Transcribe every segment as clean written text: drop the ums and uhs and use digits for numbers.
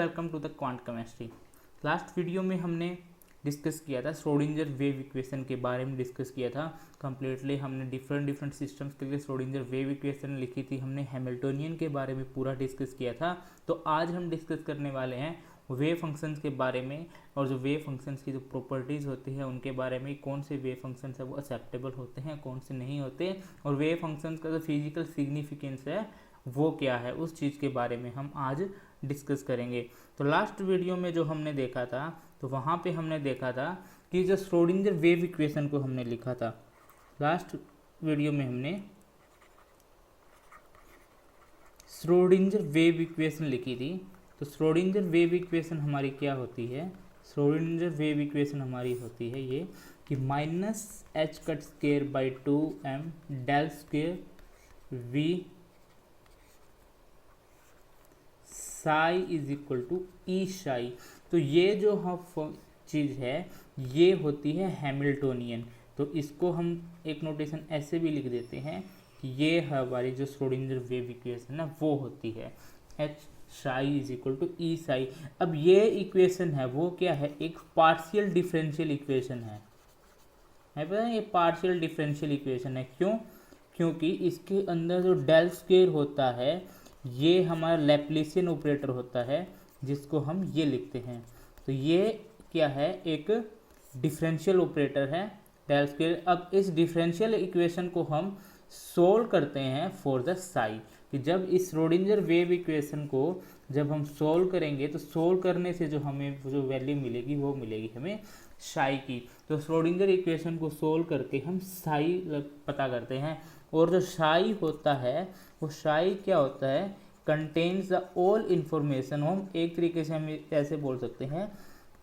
Welcome to the quant chemistry. Last video में हमने discuss किया था श्रोडिंगर वेव इक्वेशन के बारे में डिस्कस किया था कम्प्लीटली। हमने डिफरेंट सिस्टम्स के लिए श्रोडिंगर वेव इक्वेशन लिखी थी, हमने हैमिल्टोनियन के बारे में पूरा डिस्कस किया था। तो आज हम डिस्कस करने वाले हैं वेव फंक्शंस के बारे में, और जो वेव फंक्शंस की जो प्रॉपर्टीज़ होती है उनके बारे में, कौन से वेव फंक्शंस है वो एक्सेप्टेबल होते हैं, कौन से नहीं होते, और वेव फंक्शंस का जो फिजिकल सिग्निफिकेंस है वो क्या है, उस चीज़ के बारे में हम आज डिस्कस करेंगे। तो लास्ट वीडियो में जो हमने देखा था, तो वहाँ पे हमने देखा था कि जो श्रोडिंगर वेव इक्वेशन को हमने लिखा था, लास्ट वीडियो में हमने श्रोडिंगर वेव इक्वेशन लिखी थी। तो श्रोडिंगर वेव इक्वेशन हमारी क्या होती है? श्रोडिंगर वेव इक्वेशन हमारी होती है ये कि -h⁻² del square v psi is equal to E psi. तो ये जो हम चीज़ है ये होती है हैमिल्टोनियन। तो इसको हम एक नोटेशन ऐसे भी लिख देते हैं कि ये हमारी जो श्रोडिंगर वेव इक्वेशन है वो होती है H psi is equal to E psi. अब ये इक्वेशन है वो क्या है? एक पार्शियल डिफरेंशियल इक्वेशन है पता है? ये पार्शियल डिफरेंशियल इक्वेशन है। क्यों? क्योंकि इसके अंदर जो डेल स्क्वेयर होता है ये हमारा लैप्लेसियन ऑपरेटर होता है, जिसको हम ये लिखते हैं। तो ये क्या है? एक डिफरेंशियल ऑपरेटर है डेल स्क्वेयर। अब इस डिफरेंशियल इक्वेशन को हम सोल्व करते हैं फॉर द साई, कि जब इस श्रोडिंगर वेव इक्वेशन को जब हम सोल्व करेंगे तो सोल्व करने से जो हमें जो वैल्यू मिलेगी वो मिलेगी हमें साई की। तो श्रोडिंगर इक्वेशन को सोल्व करके हम साई पता करते हैं, और जो साई होता है वो साई क्या होता है? Contains the all information. हम एक तरीके से हम ऐसे बोल सकते हैं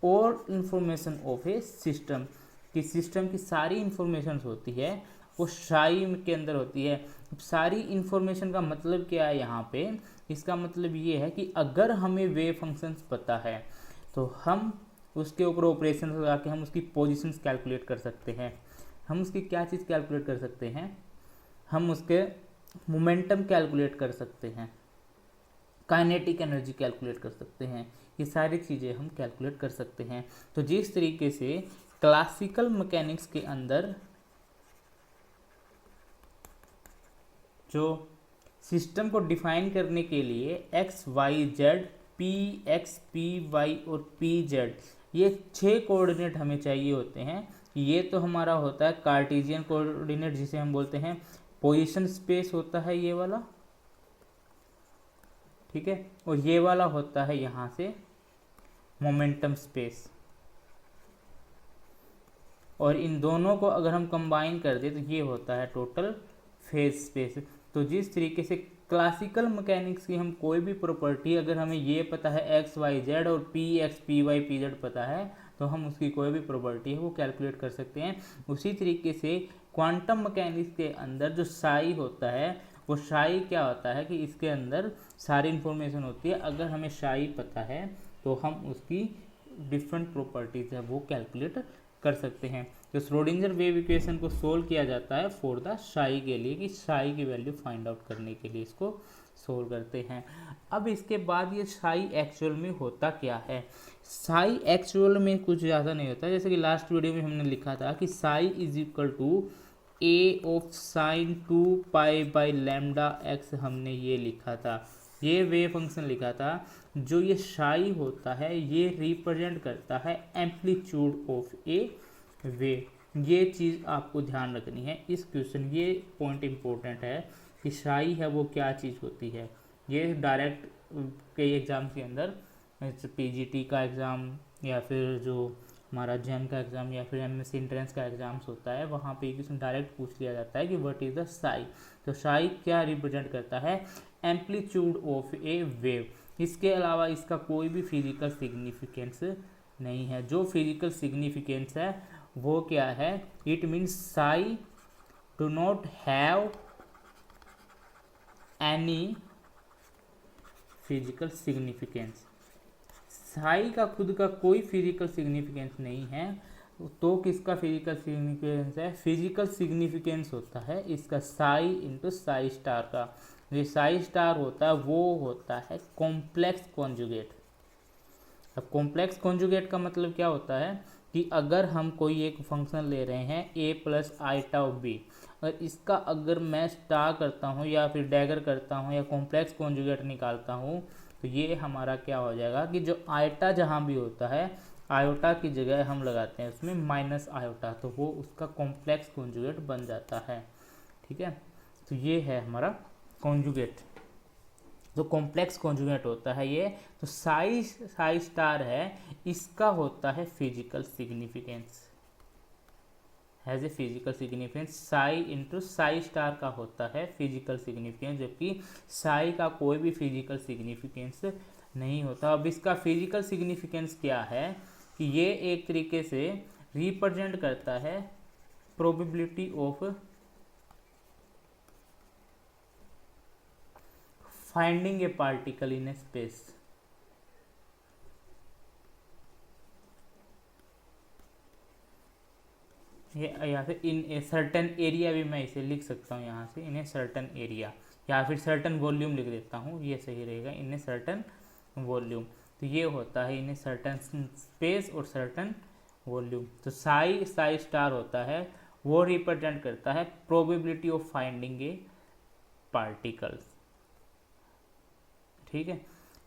all information of A system, कि सिस्टम की सारी इंफॉर्मेशन होती है वो साई के अंदर होती है। सारी इंफॉर्मेशन का मतलब क्या है यहाँ पे? इसका मतलब ये है कि अगर हमें वेव फंक्शंस पता है तो हम उसके ऊपर ऑपरेशन लगा के हम उसकी पोजीशंस कैलकुलेट कर सकते हैं। हम उसकी क्या चीज़ कैलकुलेट कर सकते हैं? हम उसके मोमेंटम कैलकुलेट कर सकते हैं, काइनेटिक एनर्जी कैलकुलेट कर सकते हैं, ये सारी चीज़ें हम कैलकुलेट कर सकते हैं। तो जिस तरीके से क्लासिकल मैकेनिक्स के अंदर जो सिस्टम को डिफाइन करने के लिए X Y Z P X P Y और पी जेड, ये 6 कोऑर्डिनेट हमें चाहिए होते हैं। ये तो हमारा होता है कार्टेशियन कोऑर्डिनेट, जिसे हम बोलते हैं पोजीशन स्पेस होता है ये वाला, ठीक है, और ये वाला होता है यहाँ से मोमेंटम स्पेस। और इन दोनों को अगर हम कंबाइन कर दें तो ये होता है टोटल फेज स्पेस। तो जिस तरीके से क्लासिकल मैकेनिक्स की हम कोई भी प्रॉपर्टी, अगर हमें ये पता है एक्स वाई जेड और P X P Y P Z पता है, तो हम उसकी कोई भी प्रॉपर्टी है वो कैलकुलेट कर सकते हैं। उसी तरीके से क्वांटम मैकेनिक्स के अंदर जो साई होता है वो साई क्या होता है कि इसके अंदर सारी इंफॉर्मेशन होती है। अगर हमें साई पता है तो हम उसकी डिफरेंट प्रॉपर्टीज है वो कैलकुलेट कर सकते हैं। तो श्रोडिंगर वेव इक्वेशन को सोल्व किया जाता है फॉर द साई के लिए, कि साई की वैल्यू फाइंड आउट करने के लिए इसको सोल्व करते हैं। अब इसके बाद ये साई एक्चुअल में होता क्या है? साई एक्चुअल में कुछ ज़्यादा नहीं होता, जैसे कि लास्ट वीडियो में हमने लिखा था कि psi is equal to A of sine 2π/λ(x), हमने ये लिखा था, ये वेव फंक्शन लिखा था। जो ये साई होता है ये रिप्रेजेंट करता है एम्पलीट्यूड ऑफ ए वेव। ये चीज़ आपको ध्यान रखनी है इस क्वेश्चन, ये पॉइंट इंपॉर्टेंट है कि साई है वो क्या चीज़ होती है। ये डायरेक्ट कई एग्ज़ाम के अंदर, पीजीटी का एग्ज़ाम या फिर जो हमारा जैम का एग्ज़ाम या फिर एमएससी एंट्रेंस का एग्ज़ाम्स होता है, वहाँ पे क्वेश्चन डायरेक्ट पूछ लिया जाता है कि व्हाट इज़ द साई। तो साई क्या रिप्रेजेंट करता है? Amplitude of A wave. इसके अलावा इसका कोई भी फिजिकल सिग्निफिकेंस नहीं है। जो फिजिकल सिग्निफिकेंस है वो क्या है? It means Sai do not have any physical significance. Sai का खुद का कोई फिजिकल सिग्निफिकेंस नहीं है। तो किसका फिजिकल सिग्निफिकेंस है? फिजिकल सिग्निफिकेंस होता है इसका साई इंटू साई स्टार का। जो साई स्टार होता है वो होता है कॉम्प्लेक्स कॉन्जुगेट। अब कॉम्प्लेक्स कॉन्जुगेट का मतलब क्या होता है कि अगर हम कोई एक फंक्शन ले रहे हैं a plus iota of b, और इसका अगर मैं स्टार करता हूँ या फिर डैगर करता हूँ या कॉम्प्लेक्स कॉन्जुगेट निकालता हूँ, तो ये हमारा क्या हो जाएगा कि जो आइटा जहाँ भी होता है, आयोटा की जगह हम लगाते हैं उसमें माइनस आयोटा, तो वो उसका कॉम्प्लेक्स कॉन्जुगेट बन जाता है। ठीक है, तो ये है हमारा कॉन्जुगेट, जो कॉम्प्लेक्स कॉन्जुगेट होता है ये। तो साई स्टार है, इसका होता है physical significance, has a physical significance. Sai into Sai star का होता है फिजिकल सिग्निफिकेंस, जबकि साई का कोई भी फिजिकल सिग्निफिकेंस नहीं होता। अब इसका फिजिकल सिग्निफिकेंस क्या है कि ये एक तरीके से रिप्रेजेंट करता है probability of finding A particle in A space. ये या फिर इन ए सर्टन एरिया भी मैं इसे लिख सकता हूँ यहाँ से, इन ए सर्टन एरिया, या फिर सर्टन वॉल्यूम लिख देता हूँ, ये सही रहेगा, इन ए सर्टन वॉल्यूम। तो ये होता है इन ए सर्टन स्पेस और सर्टन वॉल्यूम। तो साई स्टार होता है, वो रिप्रेजेंट करता है probability of finding A particles. ठीक है,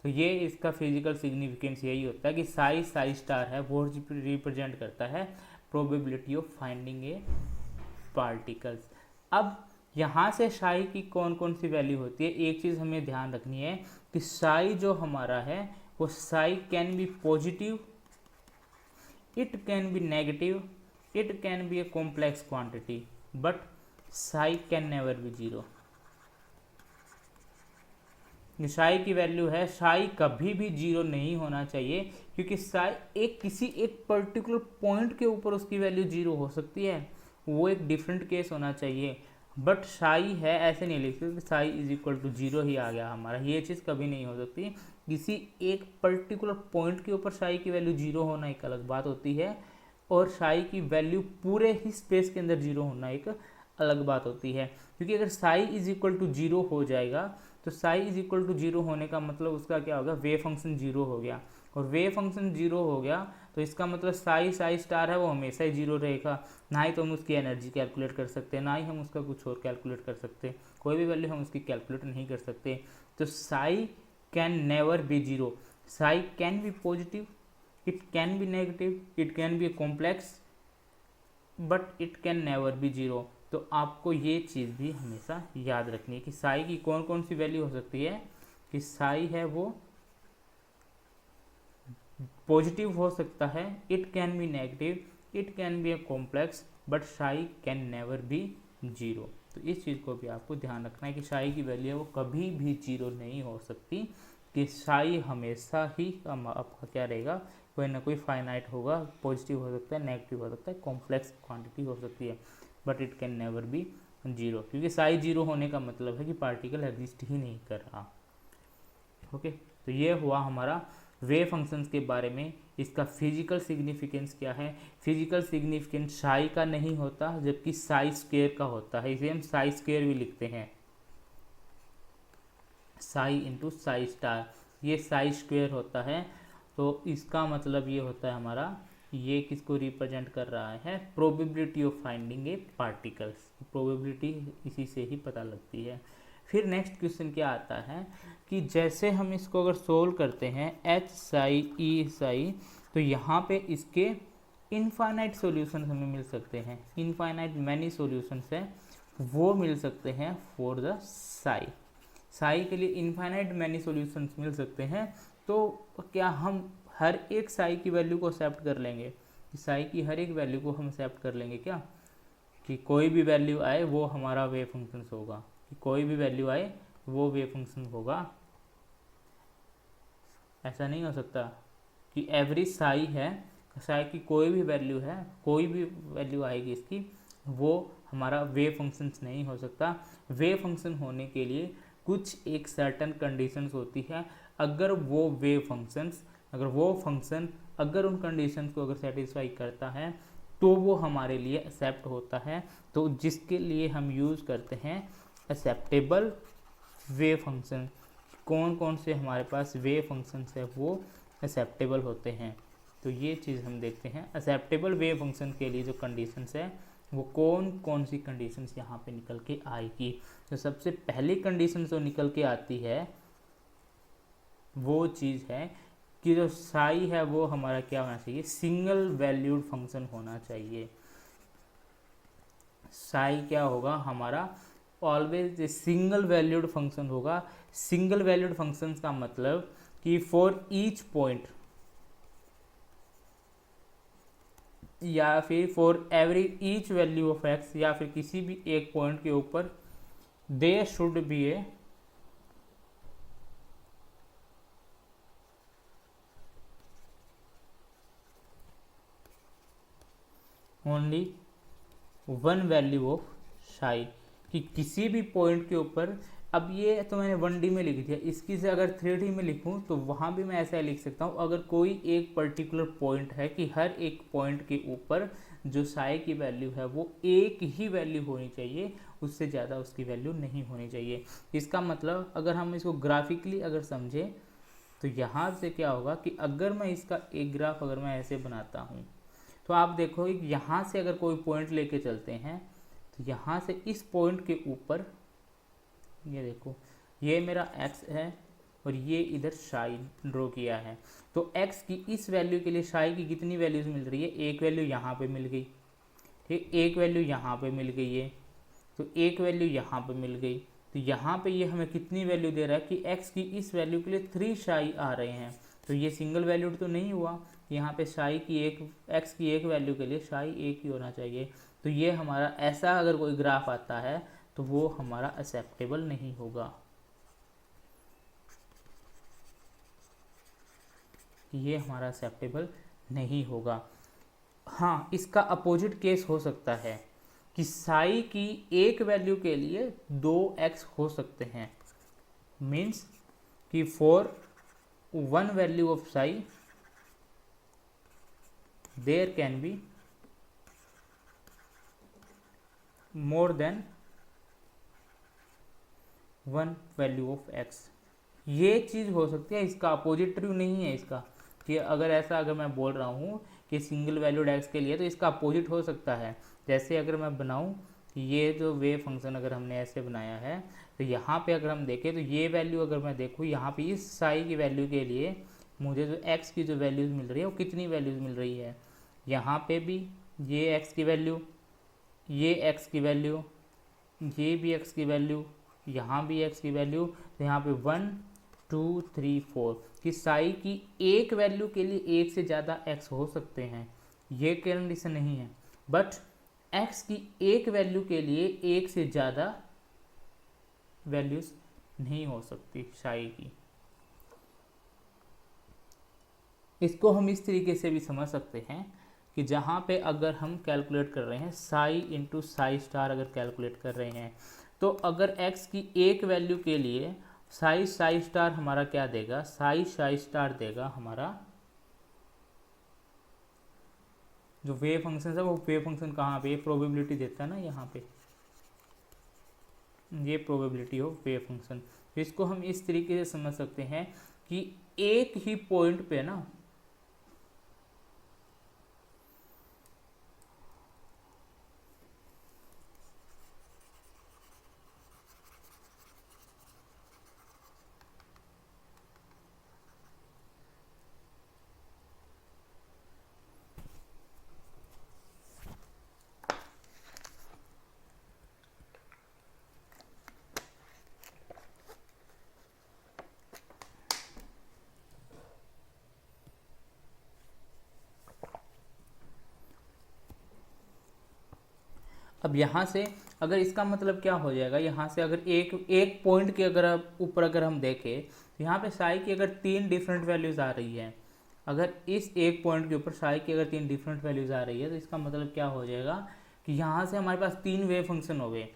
तो ये इसका फिजिकल सिग्निफिकेंस यही होता है कि साई स्टार है, वो रिप्रेजेंट करता है probability of finding A particles. अब यहाँ से साई की कौन कौन सी वैल्यू होती है, एक चीज़ हमें ध्यान रखनी है कि साई जो हमारा है वो Sai can be positive, it can be negative, it can be a complex quantity, but Sai can never be zero. Sai की वैल्यू है, साई कभी भी जीरो नहीं होना चाहिए, क्योंकि साई किसी एक पर्टिकुलर पॉइंट के ऊपर उसकी वैल्यू जीरो हो सकती है, वो एक डिफरेंट केस होना चाहिए। बट साई है ऐसे नहीं लिख सकते psi is equal to zero ही आ गया हमारा, ये चीज़ कभी नहीं हो सकती। किसी एक पर्टिकुलर पॉइंट के ऊपर साई की वैल्यू जीरो होना एक अलग बात होती है, और साई की वैल्यू पूरे ही स्पेस के अंदर जीरो होना एक अलग बात होती है। क्योंकि अगर psi is equal to zero हो जाएगा, तो psi is equal to zero होने का मतलब उसका क्या होगा, वेव फंक्शन जीरो हो गया, और वेव फंक्शन जीरो हो गया तो इसका मतलब साई स्टार है वो हमेशा ही जीरो रहेगा। ना ही तो हम उसकी एनर्जी कैलकुलेट कर सकते हैं, ना ही हम उसका कुछ और कैलकुलेट कर सकते हैं, कोई भी वैल्यू हम उसकी कैलकुलेट नहीं कर सकते। तो Sai can never be zero, Sai can be positive, it can be negative, it can be complex, but it can never be zero. तो आपको ये चीज़ भी हमेशा याद रखनी है कि साई की कौन कौन सी वैल्यू हो सकती है, कि साई है वो पॉजिटिव हो सकता है, it can be negative, it can be a complex, but Sai can never be zero. तो इस चीज़ को भी आपको ध्यान रखना है कि साई की वैल्यू है वो कभी भी जीरो नहीं हो सकती, कि साई हमेशा ही आपका क्या रहेगा, कोई ना कोई फाइनाइट होगा, पॉजिटिव हो सकता है, नेगेटिव हो सकता है, कॉम्प्लेक्स क्वांटिटी हो सकती है, but it can never be zero, क्योंकि साई जीरो होने का मतलब है कि पार्टिकल एग्जिस्ट ही नहीं कर रहा। ओके, तो ये हुआ हमारा वेव फंक्शंस के बारे में। इसका फिजिकल सिग्निफिकेंस क्या है, फिजिकल सिग्निफिकेंस साई का नहीं होता, जबकि साई स्क्वायर का होता है, इसे हम साई स्क्वायर भी लिखते हैं, साई इंटू साई स्टार, ये साई स्क्वायर होता है। तो इसका मतलब ये होता है हमारा, ये किसको रिप्रेजेंट कर रहा है, probability of finding A particles, probability इसी से ही पता लगती है। फिर नेक्स्ट क्वेश्चन क्या आता है कि जैसे हम इसको अगर सोल्व करते हैं एच साई ई साई, तो यहाँ पे इसके इनफाइनाइट सॉल्यूशंस हमें मिल सकते हैं, इनफाइनाइट मैनी सॉल्यूशंस है वो मिल सकते हैं फॉर द साई। साई के लिए इनफाइनाइट मैनी सॉल्यूशंस मिल सकते हैं, तो क्या हम हर एक साई की वैल्यू को एक्सेप्ट कर लेंगे, साई की हर एक वैल्यू को हम एक्सेप्ट कर लेंगे क्या, कि कोई भी वैल्यू आए वो हमारा वेव फंक्शन होगा, कि कोई भी वैल्यू आए वो वेव फंक्शन होगा? ऐसा नहीं हो सकता कि एवरेज साई है, साई की कोई भी वैल्यू है, कोई भी वैल्यू आएगी इसकी, वो हमारा वेव फंक्शंस नहीं हो सकता। वेव फंक्शन होने के लिए कुछ एक सर्टन कंडीशंस होती है, अगर वो वेव फंक्शंस, अगर वो फंक्शन अगर उन कंडीशंस को अगर सेटिस्फाई करता है तो वो हमारे लिए एक्सेप्ट होता है, तो जिसके लिए हम यूज़ करते हैं एक्सेप्टेबल वेव फंक्शन। कौन कौन से हमारे पास वेव फंक्शंस है वो एक्सेप्टेबल होते हैं। तो ये चीज़ हम देखते हैं एक्सेप्टेबल वेव फंक्शन के लिए जो कंडीशंस है वो कौन कौन सी कंडीशंस यहाँ पे निकल के आएगी। तो सबसे पहली कंडीशन जो निकल के आती है वो चीज़ है कि जो साई है वो हमारा क्या होना चाहिए, सिंगल वैल्यूड फंक्शन होना चाहिए। साई क्या होगा हमारा, ऑलवेज सिंगल वैल्यूड फंक्शन होगा। सिंगल वैल्यूड फंक्शन का मतलब कि फॉर ईच पॉइंट या फिर for every each value of x, या फिर किसी भी एक पॉइंट के ऊपर there should be a only one value of psi, कि किसी भी पॉइंट के ऊपर। अब ये तो मैंने 1D में लिख दिया, इसकी से अगर 3D में लिखूं तो वहाँ भी मैं ऐसा लिख सकता हूँ, अगर कोई एक पर्टिकुलर पॉइंट है कि हर एक पॉइंट के ऊपर जो साई की वैल्यू है वो एक ही वैल्यू होनी चाहिए, उससे ज़्यादा उसकी वैल्यू नहीं होनी चाहिए। इसका मतलब अगर हम इसको ग्राफिकली अगर समझें तो यहाँ से क्या होगा कि अगर मैं इसका एक ग्राफ अगर मैं ऐसे बनाता हूँ तो आप देखो यहाँ से अगर कोई पॉइंट लेके चलते हैं तो यहाँ से इस पॉइंट के ऊपर ये देखो ये मेरा x है और ये इधर साई ड्रॉ किया है। तो x की इस वैल्यू के लिए साई की कितनी वैल्यूज मिल रही है, एक वैल्यू यहाँ पे मिल गई, ठीक, एक वैल्यू यहाँ पे मिल गई है, तो एक वैल्यू यहाँ पे मिल गई। तो यहाँ पे ये हमें कितनी वैल्यू दे रहा है कि x की इस वैल्यू के लिए 3 साई आ रहे हैं। तो ये सिंगल वैल्यूड तो नहीं हुआ, यहाँ पे साई की एक x की एक वैल्यू के लिए साई एक ही होना चाहिए। तो ये हमारा ऐसा अगर कोई ग्राफ आता है तो वो हमारा एक्सेप्टेबल नहीं होगा, ये हमारा एक्सेप्टेबल नहीं होगा। हाँ, इसका अपोजिट केस हो सकता है कि साई की एक वैल्यू के लिए 2x हो सकते हैं, मीन्स कि for one value of psi there can be more than one value of x। ये चीज़ हो सकती है, इसका अपोजिट ट्रू नहीं है इसका, कि अगर ऐसा अगर मैं बोल रहा हूँ कि सिंगल वैल्यूड x के लिए तो इसका अपोजिट हो सकता है। जैसे अगर मैं बनाऊँ ये जो वेव फंक्शन अगर हमने ऐसे बनाया है तो यहाँ पे अगर हम देखें तो ये वैल्यू अगर मैं देखूँ यहाँ पे इस साई की वैल्यू के लिए मुझे जो x की जो वैल्यूज़ मिल रही है वो कितनी वैल्यूज़ मिल रही है, यहाँ पे भी ये x की वैल्यू, ये x की वैल्यू, ये भी x की वैल्यू, यहाँ भी x की वैल्यू। तो यहाँ पे 1 2 3 4 कि साई की एक वैल्यू के लिए एक से ज़्यादा x हो सकते हैं, ये कंडीशन नहीं है। बट x की एक वैल्यू के लिए एक से ज़्यादा वैल्यूज़ नहीं हो सकती साई की। इसको हम इस तरीके से भी समझ सकते हैं कि जहाँ पे अगर हम कैलकुलेट कर रहे हैं साई इंटू साई स्टार अगर कैलकुलेट कर रहे हैं तो अगर x की एक वैल्यू के लिए साई साई स्टार हमारा क्या देगा, साई साई स्टार देगा हमारा जो वेव फंक्शन है। वो वेव फंक्शन कहाँ पे, ये प्रोबेबिलिटी देता है ना, यहाँ पे ये प्रोबेबिलिटी ऑफ वेव फंक्शन। तो इसको हम इस तरीके से समझ सकते हैं कि एक ही पॉइंट पे ना अब यहाँ से अगर इसका मतलब क्या हो जाएगा, यहाँ से अगर एक पॉइंट के अगर ऊपर अगर हम देखें तो यहाँ पे साई की अगर 3 डिफरेंट वैल्यूज़ आ रही है, अगर इस एक पॉइंट के ऊपर साई की अगर 3 डिफरेंट वैल्यूज़ आ रही है तो इसका मतलब क्या हो जाएगा कि यहाँ से हमारे पास 3 वेव फंक्शन हो गए।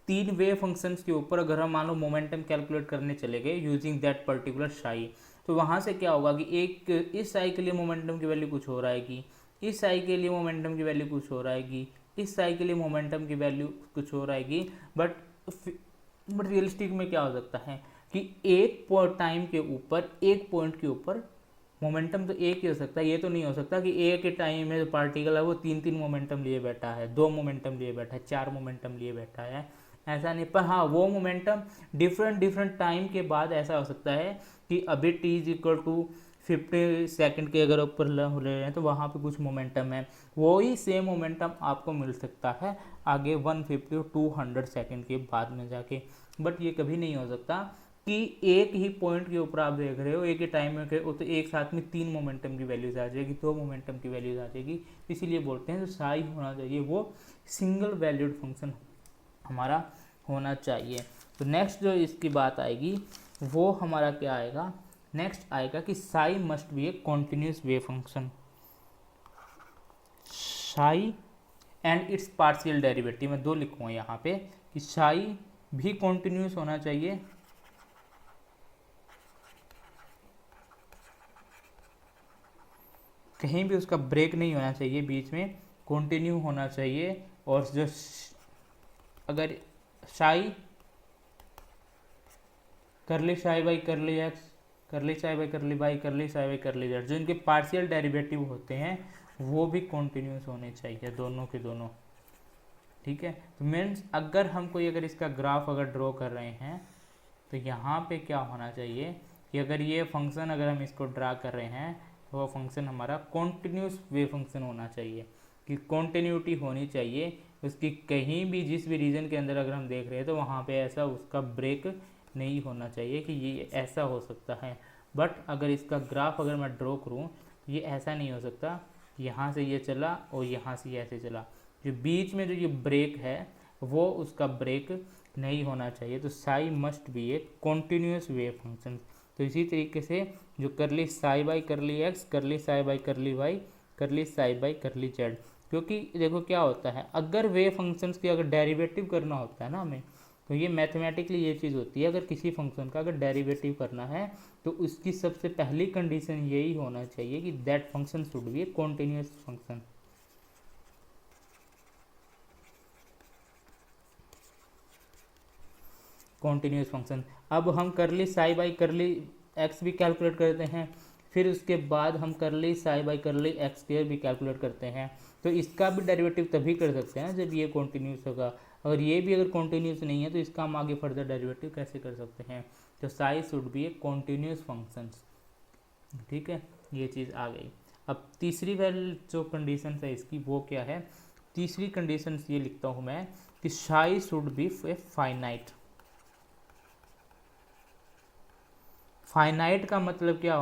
3 वेव फंक्शंस के ऊपर अगर हम मान लो मोमेंटम कैलकुलेट करने चले गए यूजिंग दैट पर्टिकुलर साई, तो वहाँ से क्या होगा कि एक इस साई के लिए मोमेंटम की वैल्यू कुछ हो रहेगी, इस साई के लिए मोमेंटम की वैल्यू कुछ हो रहेगी, इस साई के लिए मोमेंटम की वैल्यू कुछ हो रहेगी। बट रियलिस्टिक में क्या हो सकता है कि एक टाइम के ऊपर एक पॉइंट के ऊपर मोमेंटम तो एक ही हो सकता है, ये तो नहीं हो सकता कि एक ही टाइम में जो पार्टिकल है वो 3 मोमेंटम लिए बैठा है, 2 मोमेंटम लिए बैठा है, 4 मोमेंटम लिए बैठा है, ऐसा नहीं। पर हाँ, वो मोमेंटम डिफरेंट टाइम के बाद ऐसा हो सकता है कि अभी t is equal to 50 second के अगर ऊपर ले रहे हैं तो वहाँ पे कुछ मोमेंटम है, वो ही सेम मोमेंटम आपको मिल सकता है आगे 150 और 200 सेकंड के बाद में जाके। बट ये कभी नहीं हो सकता कि एक ही पॉइंट के ऊपर आप देख रहे हो, एक ही टाइम में तो एक साथ में 3 मोमेंटम की वैल्यूज आ जाएगी, 2 मोमेंटम की वैल्यूज आ जाएगी। इसीलिए बोलते हैं जो साई होना चाहिए वो सिंगल वैल्यूड फंक्शन हमारा होना चाहिए। तो नेक्स्ट जो इसकी बात आएगी वो हमारा क्या आएगा, नेक्स्ट आएगा कि Sai must be a continuous wave function. Sai and it's partial derivative, मैं 2 लिखूंगा यहाँ पे कि साई भी कॉन्टिन्यूस होना चाहिए कहीं भी उसका ब्रेक नहीं होना चाहिए, बीच में कंटिन्यू होना चाहिए। और जो अगर साई करली साई बाई करली एक्स, करली साई बाई करली बाई, करली साई बाई करली जेड, जो इनके पार्शियल डेरिवेटिव होते हैं वो भी कॉन्टिन्यूस होने चाहिए, दोनों के दोनों। ठीक है, तो मीन्स अगर हम कोई अगर इसका ग्राफ अगर ड्रॉ कर रहे हैं तो यहाँ पे क्या होना चाहिए कि अगर ये फंक्शन अगर हम इसको ड्रा कर रहे हैं तो वो फंक्शन हमारा कॉन्टिन्यूस वेव फंक्शन होना चाहिए, कि कॉन्टिन्यूटी होनी चाहिए उसकी, कहीं भी जिस भी रीजन के अंदर अगर हम देख रहे हैं तो वहाँ पे ऐसा उसका ब्रेक नहीं होना चाहिए कि ये ऐसा हो सकता है। बट अगर इसका ग्राफ अगर मैं ड्रॉ करूँ तो ये ऐसा नहीं हो सकता, यहाँ से ये चला और यहाँ से ये ऐसे चला, जो बीच में जो ये ब्रेक है वो उसका ब्रेक नहीं होना चाहिए। तो Sai must be a continuous wave function. तो इसी तरीके से जो करली साई बाई करली एक्स, करली साई बाई करली वाई, करली साई बाई करली जेड, क्योंकि देखो क्या होता है, अगर वेव फंक्शंस की अगर डेरिवेटिव करना होता है ना हमें, तो ये मैथमेटिकली ये चीज़ होती है, अगर किसी फंक्शन का अगर डेरिवेटिव करना है तो उसकी सबसे पहली कंडीशन यही होना चाहिए कि that function should be a continuous function. Continuous function. अब हम करली साई बाई करली एक्स भी कैलकुलेट करते हैं, फिर उसके बाद हम करली साई बाई करली एक्स स्क्वायर भी कैलकुलेट करते हैं। तो इसका भी डेरिवेटिव तभी कर सकते हैं जब ये कॉन्टिन्यूस होगा, और ये भी अगर कॉन्टिन्यूस नहीं है तो इसका हम आगे फर्दर डेरिवेटिव कैसे कर सकते हैं। तो psi should be a continuous function. ठीक है, ये चीज़ आ गई। अब तीसरी वैल्यू जो कंडीशन है इसकी वो क्या है, तीसरी कंडीशन ये लिखता हूँ मैं कि psi should be a finite. Finite का मतलब क्या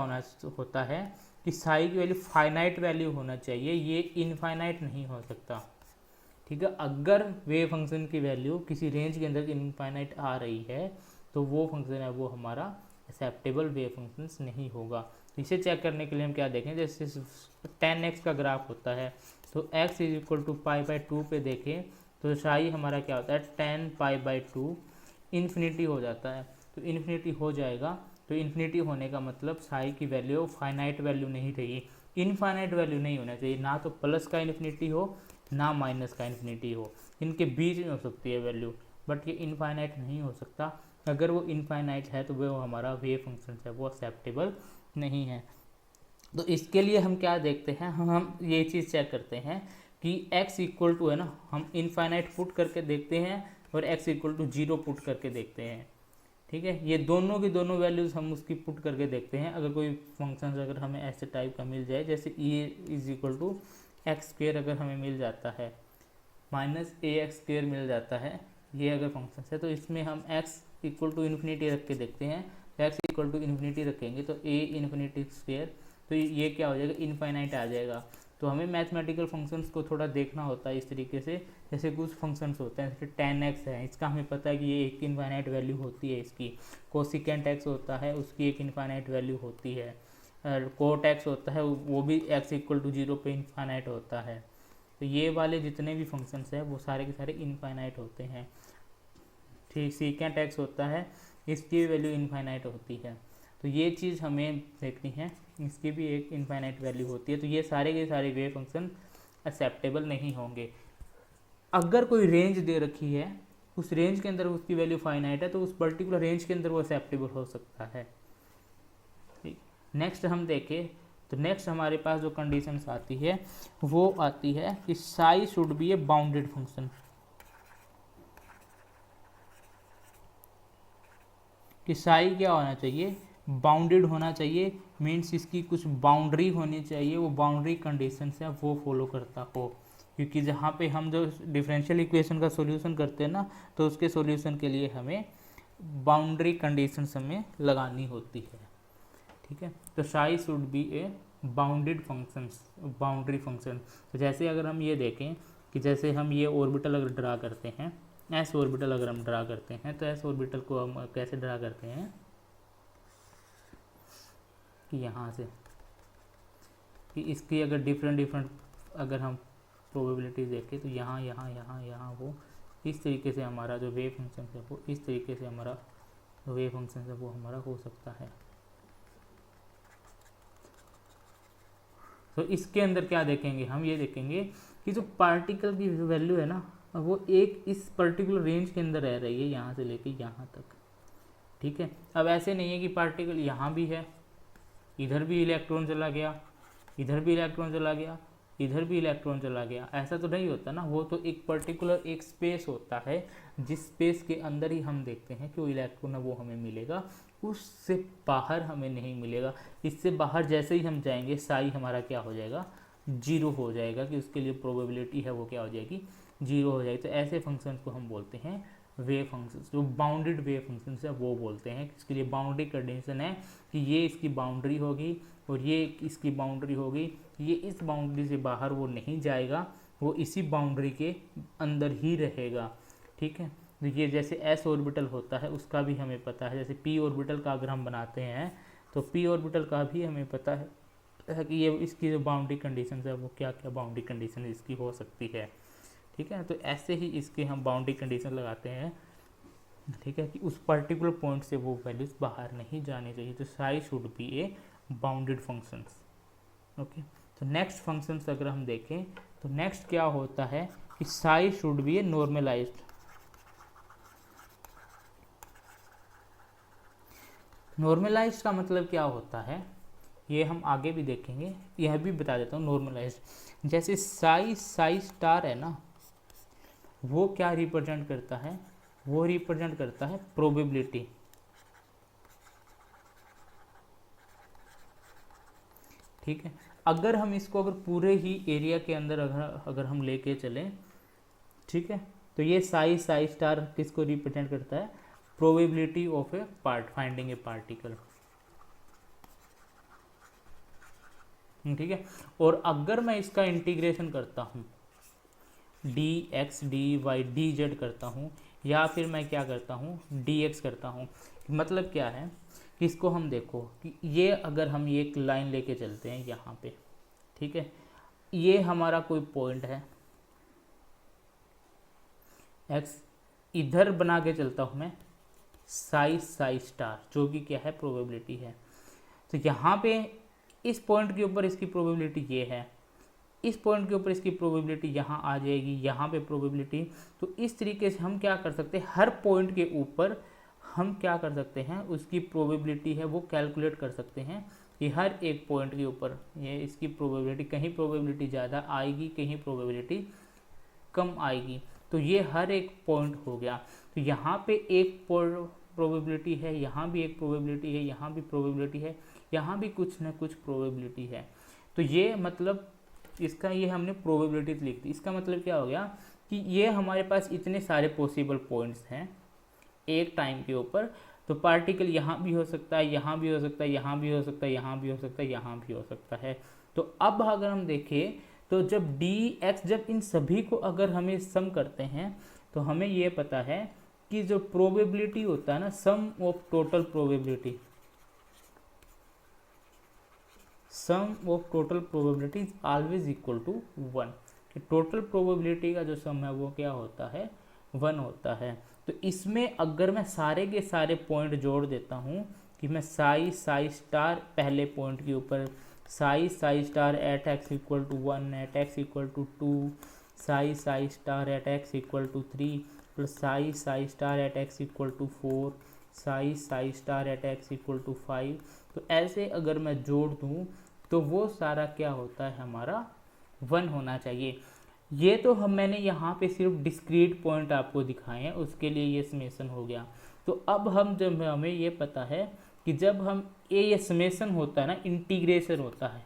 होता है कि साई की वैल्यू फाइनाइट वैल्यू होना चाहिए, ये इनफाइनाइट नहीं हो सकता। ठीक है, अगर वेव फंक्शन की वैल्यू किसी रेंज के अंदर इनफाइनाइट आ रही है तो वो फंक्शन है वो हमारा एक्सेप्टेबल वेव फंक्शन नहीं होगा। तो इसे चेक करने के लिए हम क्या देखें, जैसे 10x का ग्राफ होता है तो x is equal to pi by 2 पे देखें तो साई हमारा क्या होता है 10 पाई बाई 2 इन्फिनिटी हो जाता है। तो इन्फिनिटी हो जाएगा, तो इन्फिनिटी होने का मतलब साई की वैल्यू फाइनाइट वैल्यू नहीं रही, इनफाइनाइट वैल्यू नहीं होना चाहिए, ना तो प्लस का इन्फिनिटी हो ना माइनस का इन्फिनिटी हो, इनके बीच में हो सकती है वैल्यू, बट ये इनफाइनाइट नहीं हो सकता। अगर वो इनफाइनाइट है तो वो हमारा वेव फंक्शन है वो एक्सेप्टेबल नहीं है। तो इसके लिए हम क्या देखते हैं, हम ये चीज़ चेक करते हैं कि x इक्वल टू है ना, हम इनफाइनाइट पुट करके देखते हैं और x इक्वल टू 0 पुट करके देखते हैं। ठीक है, ये दोनों की दोनों वैल्यूज़ हम उसकी पुट करके देखते हैं। अगर कोई फंक्शन अगर हमें ऐसे टाइप का मिल जाए, जैसे e is equal to x square अगर हमें मिल जाता है, माइनस ए एक्स स्क्वेयर मिल जाता है, ये अगर फंक्शन है, तो इसमें हम x इक्वल टू इन्फिनिटी रख के देखते हैं। x इक्वल टू इन्फिनिटी रखेंगे तो a इन्फिनिटी स्क्वेयर, तो ये क्या हो जाएगा, इनफाइनाइट आ जाएगा। तो हमें मैथमेटिकल फंक्शंस को थोड़ा देखना होता है इस तरीके से, जैसे कुछ फंक्शंस होते हैं, जैसे 10x है, इसका हमें पता है कि ये एक इनफाइनाइट वैल्यू होती है इसकी। कोसिकेंट x होता है, उसकी एक इनफाइनाइट वैल्यू होती है। कोट x होता है, वो भी x इक्वल टू 0 पे इनफाइनाइट होता है। तो ये वाले जितने भी फंक्शंस हैं वो सारे के सारे इनफाइनाइट होते हैं। ठीक, सीकेंट x होता है, इसकी वैल्यू इनफाइनाइट होती है। तो ये चीज़ हमें देखनी है, इसकी भी एक इनफाइनाइट वैल्यू होती है। तो ये सारे के सारे वेव फंक्शन एक्सेप्टेबल नहीं होंगे। अगर कोई रेंज दे रखी है, उस रेंज के अंदर उसकी वैल्यू फाइनाइट है, तो उस पर्टिकुलर रेंज के अंदर वो एक्सेप्टेबल हो सकता है। ठीक, नेक्स्ट हम देखें तो नेक्स्ट हमारे पास जो कंडीशंस आती है वो आती है कि psi should be a bounded function, कि साई क्या होना चाहिए, बाउंडेड होना चाहिए, मीन्स इसकी कुछ बाउंड्री होनी चाहिए, वो बाउंड्री कंडीशंस है वो फॉलो करता हो। क्योंकि जहाँ पे हम जो डिफरेंशियल इक्वेशन का सॉल्यूशन करते हैं ना, तो उसके सॉल्यूशन के लिए हमें बाउंड्री कंडीशंस हमें लगानी होती है। ठीक है, तो psi should be a bounded functions, boundary function. तो जैसे अगर हम ये देखें कि जैसे हम ये ऑर्बिटल अगर ड्रा करते हैं, एस ऑर्बिटल अगर हम ड्रा करते हैं, तो एस ऑर्बिटल को हम कैसे ड्रा करते हैं कि यहाँ से कि इसकी अगर डिफरेंट अगर हम प्रोबेबिलिटी देखें तो यहाँ यहाँ यहाँ यहाँ वो इस तरीके से हमारा जो वेव फंक्शन है वो इस तरीके से हमारा वेव फंक्शन है वो हमारा हो सकता है। तो इसके अंदर क्या देखेंगे, हम ये देखेंगे कि जो पार्टिकल की वैल्यू है ना वो एक इस पर्टिकुलर रेंज के अंदर रह रही है, यहाँ से लेके यहाँ तक। ठीक है, अब ऐसे नहीं है कि पार्टिकल यहाँ भी है, इधर भी इलेक्ट्रॉन चला गया, इधर भी इलेक्ट्रॉन चला गया, इधर भी इलेक्ट्रॉन चला गया, ऐसा तो नहीं होता ना। वो तो एक पर्टिकुलर एक स्पेस होता है, जिस स्पेस के अंदर ही हम देखते हैं कि वो इलेक्ट्रॉन है वो हमें मिलेगा, उससे बाहर हमें नहीं मिलेगा। इससे बाहर जैसे ही हम जाएंगे साई हमारा क्या हो जाएगा, जीरो हो जाएगा, कि उसके लिए प्रोबेबिलिटी है वो क्या हो जाएगी, जीरो हो जाएगी। तो ऐसे फंक्शन को हम बोलते हैं वेव फंक्शंस, जो बाउंडेड वेव फंक्शंस है वो बोलते हैं। इसके लिए बाउंड्री कंडीशन है कि ये इसकी बाउंड्री होगी और ये इसकी बाउंड्री होगी, ये इस बाउंड्री से बाहर वो नहीं जाएगा, वो इसी बाउंड्री के अंदर ही रहेगा। ठीक है, तो ये जैसे एस ऑर्बिटल होता है उसका भी हमें पता है, जैसे पी ऑर्बिटल का अगर हम बनाते हैं तो पी ऑर्बिटल का भी हमें पता है कि ये इसकी जो बाउंड्री कंडीशन है वो क्या क्या बाउंड्री कंडीशन इसकी हो सकती है। ठीक है, तो ऐसे ही इसके हम बाउंड्री कंडीशन लगाते हैं। ठीक है, कि उस पर्टिकुलर पॉइंट से वो वैल्यूज बाहर नहीं जानी चाहिए। तो psi should be a bounded functions. Okay, तो नेक्स्ट फंक्शंस अगर हम देखें तो नेक्स्ट क्या होता है कि psi should be a normalized. Normalized का मतलब क्या होता है ये हम आगे भी देखेंगे, यह भी बता देता हूँ। नॉर्मलाइज्ड जैसे साई स्टार है ना, वो क्या रिप्रेजेंट करता है, वो रिप्रेजेंट करता है प्रोबेबिलिटी। ठीक है, अगर हम इसको अगर पूरे ही एरिया के अंदर अगर हम लेके चलें, ठीक है, तो ये साई स्टार किसको रिप्रेजेंट करता है, probability of A part finding A particle. ठीक है, और अगर मैं इसका इंटीग्रेशन करता हूँ dx dy dz करता हूँ, या फिर मैं क्या करता हूँ dx करता हूँ, मतलब क्या है कि इसको हम देखो कि ये अगर हम ये एक लाइन लेके चलते हैं यहाँ पे, ठीक है, ये हमारा कोई पॉइंट है x, इधर बना के चलता हूँ मैं साई स्टार, जो कि क्या है प्रोबेबिलिटी है। तो यहाँ पे इस पॉइंट के ऊपर इसकी प्रोबेबिलिटी ये है, इस पॉइंट के ऊपर इसकी प्रोबेबिलिटी यहाँ आ जाएगी, यहाँ पे प्रोबेबिलिटी। तो इस तरीके से हम क्या कर सकते हैं, हर पॉइंट के ऊपर हम क्या कर सकते हैं, उसकी प्रोबेबिलिटी है वो कैलकुलेट कर सकते हैं कि हर एक पॉइंट के ऊपर ये इसकी प्रोबेबिलिटी, कहीं प्रोबेबिलिटी ज़्यादा आएगी, कहीं प्रोबेबिलिटी कम आएगी। तो ये हर एक पॉइंट हो गया। तो यहाँ पे एक प्रोबेबिलिटी है, यहाँ भी एक प्रोबेबिलिटी है, यहाँ भी प्रोबेबिलिटी है, यहाँ भी कुछ ना कुछ प्रोबेबिलिटी है। तो ये मतलब इसका ये हमने प्रोबेबिलिटी लिख दी। इसका मतलब क्या हो गया कि ये हमारे पास इतने सारे पॉसिबल पॉइंट्स हैं एक टाइम के ऊपर। तो पार्टिकल यहाँ भी हो सकता है, यहाँ भी हो सकता है, यहाँ भी हो सकता है, यहाँ भी हो सकता है, यहाँ भी हो सकता है। तो अब अगर हम देखें तो जब dx, जब इन सभी को अगर हमें सम करते हैं तो हमें ये पता है कि जो प्रोबेबिलिटी होता है ना, sum of total probability, sum of total probability is always equal to 1। कि टोटल प्रोबेबिलिटी का जो सम है वो क्या होता है, 1 होता है। तो इसमें अगर मैं सारे के सारे पॉइंट जोड़ देता हूँ कि मैं साई स्टार पहले पॉइंट के ऊपर, psi star at x equal to 1, at x equal to 2, psi star at x equal to 3, plus psi star at x equal to 4, psi star at x equal to 5। तो ऐसे अगर मैं जोड़ दूँ तो वो सारा क्या होता है हमारा 1 होना चाहिए। ये तो मैंने यहाँ पे सिर्फ डिस्क्रीट पॉइंट आपको दिखाए हैं, उसके लिए ये समेसन हो गया। तो अब जब हमें ये पता है कि जब हम ये समेसन होता है ना, इंटीग्रेशन होता है,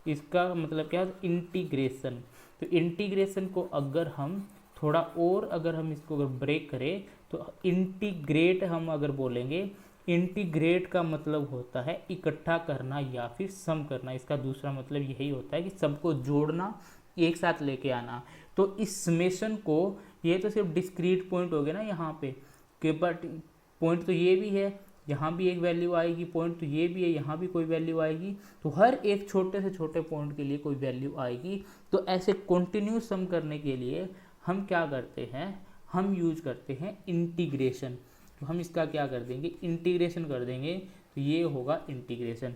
इसका मतलब क्या है, इंटीग्रेशन। तो इंटीग्रेशन को अगर हम थोड़ा और अगर हम इसको अगर ब्रेक करें तो इंटीग्रेट हम अगर बोलेंगे, इंटीग्रेट का मतलब होता है इकट्ठा करना या फिर सम करना। इसका दूसरा मतलब यही होता है कि सबको जोड़ना, एक साथ लेके आना। तो इस समेशन को, ये तो सिर्फ डिस्क्रीट पॉइंट हो गया ना यहाँ पे, कि बट पॉइंट तो ये भी है, यहाँ भी एक वैल्यू आएगी, पॉइंट तो ये भी है, यहाँ भी कोई वैल्यू आएगी, तो हर एक छोटे से छोटे पॉइंट के लिए कोई वैल्यू आएगी। तो ऐसे कंटिन्यू सम करने के लिए हम क्या करते हैं, हम यूज करते हैं इंटीग्रेशन। तो हम इसका क्या कर देंगे, इंटीग्रेशन कर देंगे, तो ये होगा इंटीग्रेशन।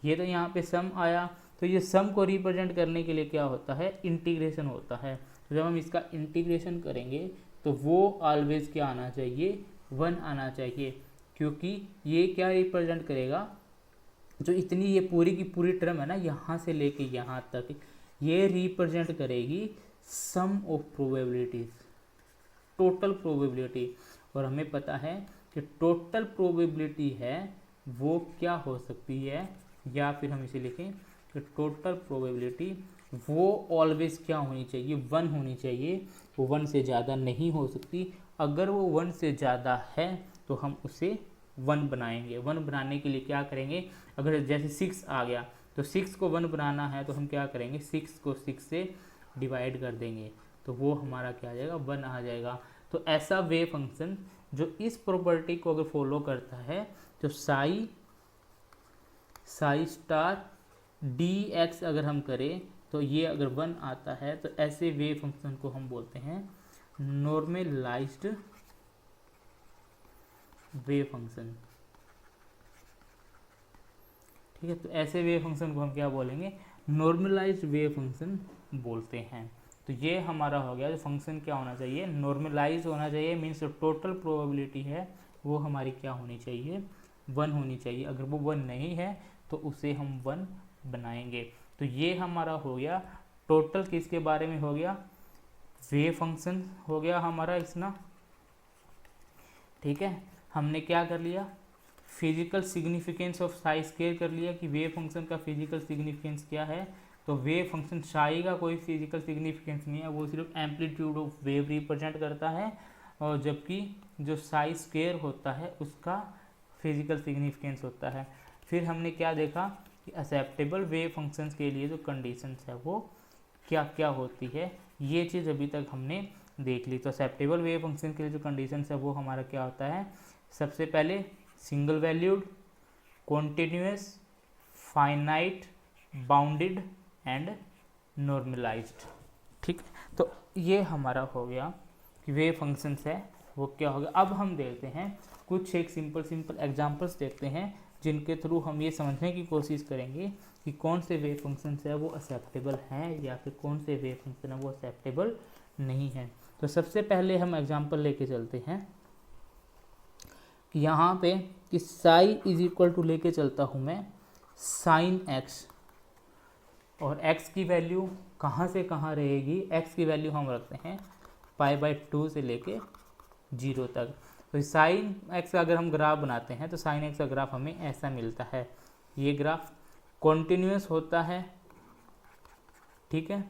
ये तो यहाँ पे सम आया, तो ये सम को रिप्रेजेंट करने के लिए क्या होता है, इंटीग्रेशन होता है। तो जब हम इसका इंटीग्रेशन करेंगे तो वो ऑलवेज क्या आना चाहिए, 1 आना चाहिए, क्योंकि ये क्या रिप्रेजेंट करेगा, जो इतनी ये पूरी की पूरी टर्म है ना, यहाँ से लेके यहाँ तक, ये रिप्रेजेंट करेगी सम ऑफ प्रोबेबिलिटीज, टोटल प्रोबेबिलिटी। और हमें पता है कि टोटल प्रोबेबिलिटी है वो क्या हो सकती है, या फिर हम इसे लिखें कि टोटल प्रोबेबिलिटी वो ऑलवेज क्या होनी चाहिए, 1 होनी चाहिए, वो 1 से ज़्यादा नहीं हो सकती। अगर वो 1 से ज़्यादा है तो हम उसे 1 बनाएंगे। 1 बनाने के लिए क्या करेंगे, अगर जैसे 6 आ गया तो 6 को 1 बनाना है तो हम क्या करेंगे, 6 को 6 से डिवाइड कर देंगे, तो वो हमारा क्या आ जाएगा, 1 आ जाएगा। तो ऐसा वेव फंक्शन जो इस प्रॉपर्टी को अगर फॉलो करता है, तो साई स्टार डी एक्स अगर हम करें तो ये अगर 1 आता है, तो ऐसे वेव फंक्शन को हम बोलते हैं नॉर्मलाइज्ड वेव फंक्शन। ठीक है, तो ऐसे वेव फंक्शन को हम क्या बोलेंगे, नॉर्मलाइज्ड वेव फंक्शन बोलते हैं। तो ये हमारा हो गया, जो फंक्शन क्या होना चाहिए, नॉर्मलाइज होना चाहिए, मीन्स जो टोटल प्रोबेबिलिटी है वो हमारी क्या होनी चाहिए, 1 होनी चाहिए। अगर वो 1 नहीं है तो उसे हम 1 बनाएंगे। तो ये हमारा हो गया टोटल, किसके बारे में हो गया, वेव फंक्शन हो गया हमारा इसना। ठीक है, हमने क्या कर लिया, physical significance of Sai square कर लिया, कि वेव फंक्शन का फिजिकल सिग्निफिकेंस क्या है। तो वेव फंक्शन साई का कोई फिजिकल सिग्निफिकेंस नहीं है, वो सिर्फ एम्पलीट्यूड ऑफ वेव रिप्रेजेंट करता है, और जबकि जो साई स्क्वायर होता है उसका फिजिकल सिग्निफिकेंस होता है। फिर हमने क्या देखा कि एक्सेप्टेबल वेव फंक्शंस के लिए जो कंडीशंस है वो क्या क्या होती है, ये चीज़ अभी तक हमने देख ली। तो एक्सेप्टेबल वेव फंक्शन के लिए जो कंडीशंस है वो हमारा क्या होता है, सबसे पहले single valued, continuous, finite, bounded and normalized. ठीक, तो ये हमारा हो गया कि वेव फंक्शंस है वो क्या हो गया। अब हम देखते हैं कुछ एक सिंपल एग्जांपल्स देखते हैं, जिनके थ्रू हम ये समझने की कोशिश करेंगे कि कौन से वेव फंक्शंस है वो एक्सेप्टेबल हैं या फिर कौन से वेव फंक्शन है वो एक्सेप्टेबल नहीं है। तो सबसे पहले हम एग्जांपल लेके चलते हैं कि यहाँ पे कि साई इज इक्वल टू लेके चलता हूँ मैं साइन एक्स, और x की वैल्यू कहाँ से कहाँ रहेगी, x की वैल्यू हम रखते हैं π/2 से लेके 0 तक। तो साइन x का अगर हम ग्राफ बनाते हैं तो साइन x का ग्राफ हमें ऐसा मिलता है, ये ग्राफ कॉन्टिन्यूस होता है। ठीक है,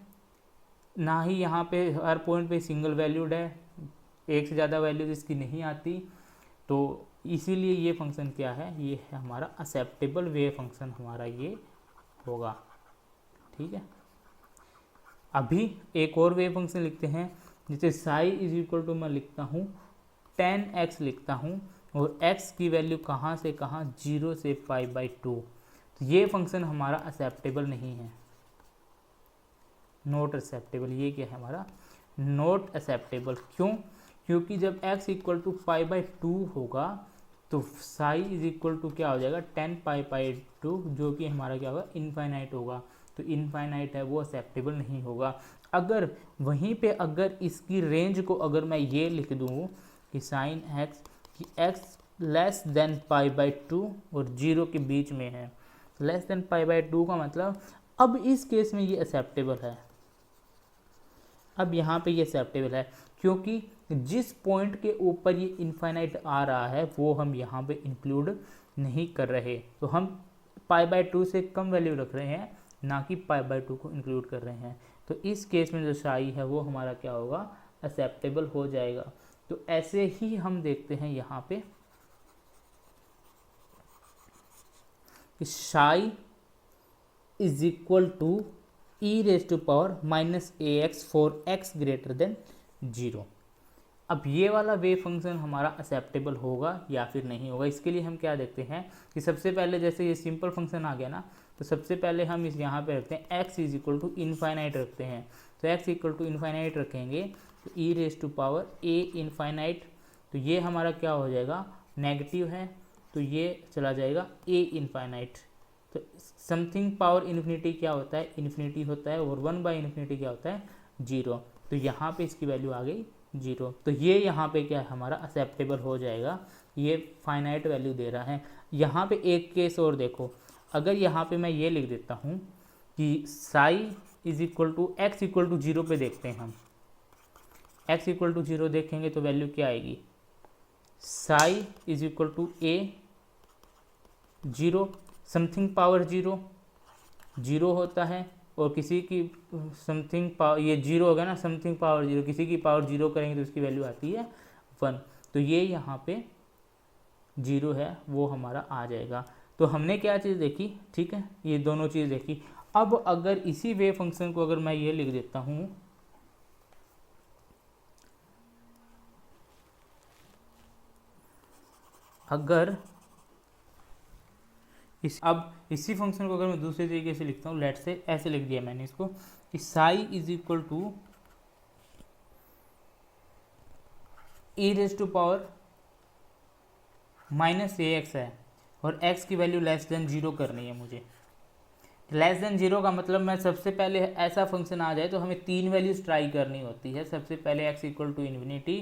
ना ही यहाँ पे हर पॉइंट पे सिंगल वैल्यूड है, एक से ज़्यादा वैल्यूज इसकी नहीं आती, तो इसीलिए ये फंक्शन क्या है, ये है हमारा एक्सेप्टेबल वेव फंक्शन हमारा ये होगा। ठीक है, अभी एक और वेव फंक्शन लिखते हैं, जैसे साई इज इक्वल टू मैं लिखता हूँ 10x लिखता हूँ, और x की वैल्यू कहाँ से कहाँ, 0 से π/2। तो ये फंक्शन हमारा एक्सेप्टेबल नहीं है, नॉट एक्सेप्टेबल। ये क्या है हमारा, नॉट एक्सेप्टेबल। क्यों, क्योंकि जब x इक्वल टू π/2 होगा तो साई इज इक्वल टू क्या हो जाएगा, 10π/2, जो कि हमारा क्या होगा, इनफाइनाइट होगा। तो इनफाइनाइट है वो एक्सेप्टेबल नहीं होगा। अगर वहीं पे अगर इसकी रेंज को अगर मैं ये लिख दूँ कि साइन एक्स कि x लेस देन π/2 और 0 के बीच में है, लेस देन पाई बाय 2 का मतलब अब इस केस में ये एक्सेप्टेबल है, अब यहाँ पे ये एक्सेप्टेबल है, क्योंकि जिस पॉइंट के ऊपर ये इनफाइनाइट आ रहा है वो हम यहाँ पे इंक्लूड नहीं कर रहे, तो हम पाई बाय 2 से कम वैल्यू रख रहे हैं, ना कि पाई बाय 2 को इंक्लूड कर रहे हैं। तो इस केस में जो साई है वो हमारा क्या होगा, एक्सेप्टेबल हो जाएगा। तो ऐसे ही हम देखते हैं यहाँ पे कि psi is equal to e raise to power minus a x for x greater than 0। अब ये वाला वेव फंक्शन हमारा एक्सेप्टेबल होगा या फिर नहीं होगा, इसके लिए हम क्या देखते हैं कि सबसे पहले जैसे ये सिंपल फंक्शन आ गया ना, तो सबसे पहले हम इस यहाँ पे रखते हैं x is equal to infinite रखते हैं। तो x इक्वल टू इनफाइनाइट रखेंगे तो e raise to power a infinite, तो ये हमारा क्या हो जाएगा, नेगेटिव है, तो ये चला जाएगा a इनफाइनाइट। तो समथिंग पावर इन्फिनिटी क्या होता है, इन्फिनिटी होता है, और 1 बाई इन्फिनिटी क्या होता है, 0। तो यहाँ पे इसकी वैल्यू आ गई 0, तो ये यहाँ पे क्या है हमारा एक्सेप्टेबल हो जाएगा, ये फाइनाइट वैल्यू दे रहा है। यहाँ पे एक केस और देखो, अगर यहाँ पे मैं ये लिख देता हूँ कि psi is equal to x equal to 0 पे देखते हैं हम, x इक्वल टू 0 देखेंगे तो वैल्यू क्या आएगी, psi is equal to a 0, something power 0 होता है, और किसी की समथिंग पावर, ये 0 होगा ना, समथिंग पावर 0, किसी की पावर 0 करेंगे तो उसकी वैल्यू आती है 1। तो ये यहाँ पे 0 है वो हमारा आ जाएगा। तो हमने क्या चीज़ देखी, ठीक है, ये दोनों चीज़ देखी। अब अगर इसी वेव फंक्शन को अगर मैं ये लिख देता हूँ, अगर अब इसी फंक्शन को अगर मैं दूसरे तरीके से लिखता हूँ, लेट से ऐसे लिख दिया मैंने इसको कि psi is equal to e raise to power minus a x है, और x की वैल्यू लेस देन 0 करनी है मुझे। लेस देन 0 का मतलब मैं सबसे पहले ऐसा फंक्शन आ जाए तो हमें 3 वैल्यूज ट्राई करनी होती है। सबसे पहले x इक्वल टू इन्फिनिटी,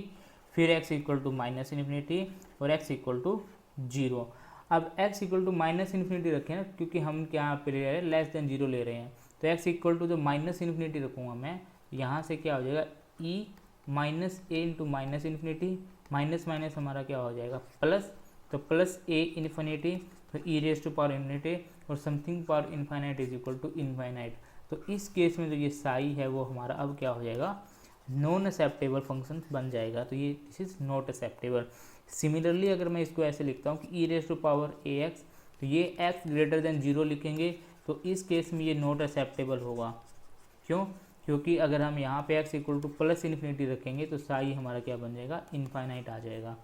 फिर x equal to minus infinity, और x इक्वल टू 0। अब x equal to minus infinity रखें ना, क्योंकि हम क्या पे ले रहे हैं, लेस देन 0 ले रहे हैं, तो x इक्वल टू जो माइनस इन्फिनिटी रखूँगा मैं, यहाँ से क्या हो जाएगा, e minus a into minus infinity, minus minus हमारा क्या हो जाएगा प्लस, तो प्लस ए इन्फिनिटी, तो e raise to power infinity, और something power infinite is equal to infinite. तो इस केस में जो ये साई है वो हमारा अब क्या हो जाएगा, नॉन एक्सेप्टेबल फंक्शन बन जाएगा। तो ये this is not acceptable. Similarly अगर मैं इसको ऐसे लिखता हूँ कि e raise to power a x, तो ये एक्स ग्रेटर देन 0 लिखेंगे, तो इस केस में ये नॉट एक्सेप्टेबल होगा। क्यों, क्योंकि अगर हम यहाँ पे x equal two plus infinity रखेंगे तो साई हमारा क्या बन जाएगा, इनफाइनाइट आ जाएगा।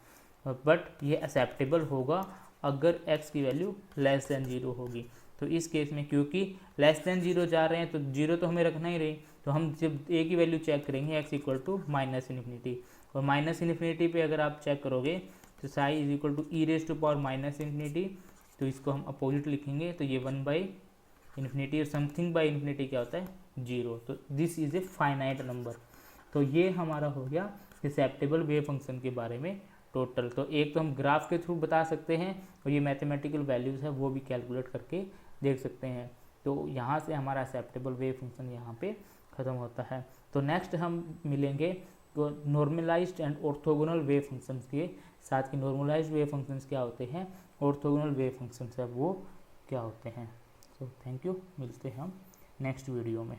बट ये एक्सेप्टेबल होगा अगर x की वैल्यू लेस देन 0 होगी। तो इस केस में क्योंकि लेस देन 0 जा रहे हैं तो 0 तो हमें रखना ही रही, तो हम जब a की वैल्यू चेक करेंगे x equal to minus infinity, और माइनस इन्फिनिटी पे अगर आप चेक करोगे तो psi is equal to e raise to power minus infinity, तो इसको हम अपोजिट लिखेंगे, तो ये 1 बाई इन्फिनिटी, और समथिंग बाई इन्फिनिटी क्या होता है, 0। तो this is a finite number. तो ये हमारा हो गया एक्सेप्टेबल वेव फंक्शन के बारे में टोटल। तो एक तो हम ग्राफ के थ्रू बता सकते हैं, और ये मैथमेटिकल वैल्यूज़ है वो भी कैलकुलेट करके देख सकते हैं। तो यहाँ से हमारा एक्सेप्टेबल वेव फंक्शन यहाँ पे ख़त्म होता है। तो नेक्स्ट हम मिलेंगे तो normalized and orthogonal wave functions के साथ। कि नॉर्मलाइज्ड वेव फंक्शंस क्या होते हैं, ऑर्थोगोनल वेव फंक्शंस है वो क्या होते हैं। सो थैंक यू, मिलते हैं हम नेक्स्ट वीडियो में।